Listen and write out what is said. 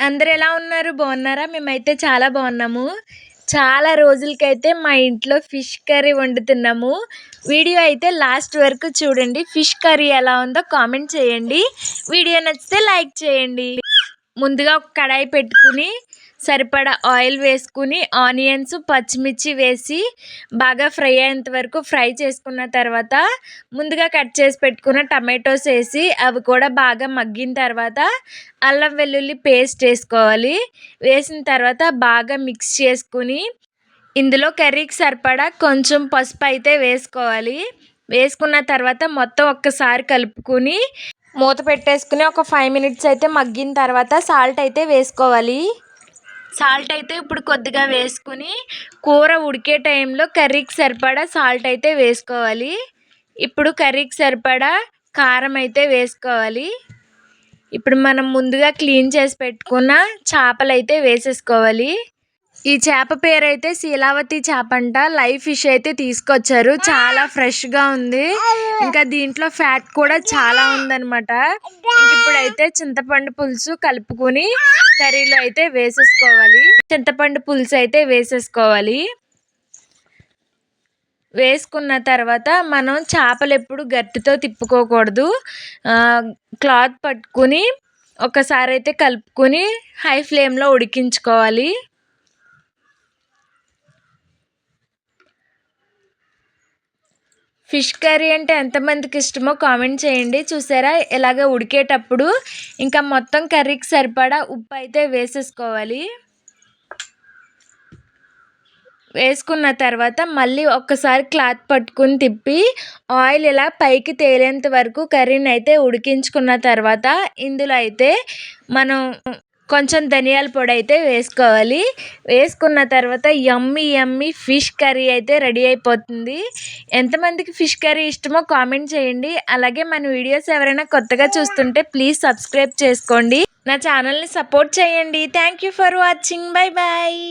అందరూ ఎలా ఉన్నారు? బాగున్నారా? మేమైతే చాలా బాగున్నాము. చాలా రోజులకైతే మా ఇంట్లో ఫిష్ కర్రీ వండుతున్నాము. వీడియో అయితే లాస్ట్ వరకు చూడండి. ఫిష్ కర్రీ ఎలా ఉందో కామెంట్ చేయండి. వీడియో నచ్చితే లైక్ చేయండి. ముందుగా ఒక కడాయి పెట్టుకుని సరిపడా ఆయిల్ వేసుకుని ఆనియన్స్ పచ్చిమిర్చి వేసి బాగా ఫ్రై అయ్యేంత వరకు ఫ్రై చేసుకున్న తర్వాత ముందుగా కట్ చేసి పెట్టుకున్న టమాటోస్ వేసి అవి కూడా బాగా మగ్గిన తర్వాత అల్లం వెల్లుల్లి పేస్ట్ వేసుకోవాలి. వేసిన తర్వాత బాగా మిక్స్ చేసుకుని ఇందులో కర్రీకి సరిపడా కొంచెం పసుపు అయితే వేసుకోవాలి. వేసుకున్న తర్వాత మొత్తం ఒక్కసారి కలుపుకుని మూత పెట్టేసుకుని ఒక 5 మినిట్స్ అయితే మగ్గిన తర్వాత సాల్ట్ అయితే వేసుకోవాలి. సాల్ట్ అయితే ఇప్పుడు కొద్దిగా వేసుకుని కూర ఉడికే టైంలో కర్రీకి సరిపడా సాల్ట్ అయితే వేసుకోవాలి. ఇప్పుడు కర్రీకి సరిపడా కారం అయితే వేసుకోవాలి. ఇప్పుడు మనం ముందుగా క్లీన్ చేసి పెట్టుకున్న చేపలు అయితే వేసేసుకోవాలి. ఈ చేప పేరైతే శీలావతి చేప అంట. లైవ్ ఫిష్ అయితే తీసుకొచ్చారు. చాలా ఫ్రెష్గా ఉంది. ఇంకా దీంట్లో ఫ్యాట్ కూడా చాలా ఉందన్నమాట. ఇప్పుడైతే చింతపండు పులుసు కలుపుకొని కర్రీలో అయితే వేసేసుకోవాలి. చింతపండు పులుసు అయితే వేసేసుకోవాలి. వేసుకున్న తర్వాత మనం చేపలు ఎప్పుడు గట్టితో తిప్పుకోకూడదు. క్లాత్ పట్టుకుని ఒకసారి అయితే కలుపుకొని హై ఫ్లేమ్లో ఉడికించుకోవాలి. ఫిష్ కర్రీ అంటే ఎంతమందికి ఇష్టమో కామెంట్ చేయండి. చూసారా ఇలాగ ఉడికేటప్పుడు ఇంకా మొత్తం కర్రీకి సరిపడా ఉప్పు అయితే వేసేసుకోవాలి. వేసుకున్న తర్వాత మళ్ళీ ఒక్కసారి క్లాత్ పట్టుకుని తిప్పి ఆయిల్ ఇలా పైకి తేలేంత వరకు కర్రీని అయితే ఉడికించుకున్న తర్వాత ఇందులో అయితే మనం కొంచెం ధనియాల పొడి అయితే వేసుకోవాలి. వేసుకున్న తర్వాత యమ్మీ ఫిష్ కర్రీ అయితే రెడీ అయిపోతుంది. ఎంతమందికి ఫిష్ కర్రీ ఇష్టమో కామెంట్ చేయండి. అలాగే మన వీడియోస్ ఎవరైనా కొత్తగా చూస్తుంటే ప్లీజ్ సబ్స్క్రైబ్ చేసుకోండి. నా ఛానల్ని సపోర్ట్ చేయండి. Thank you for watching. Bye bye.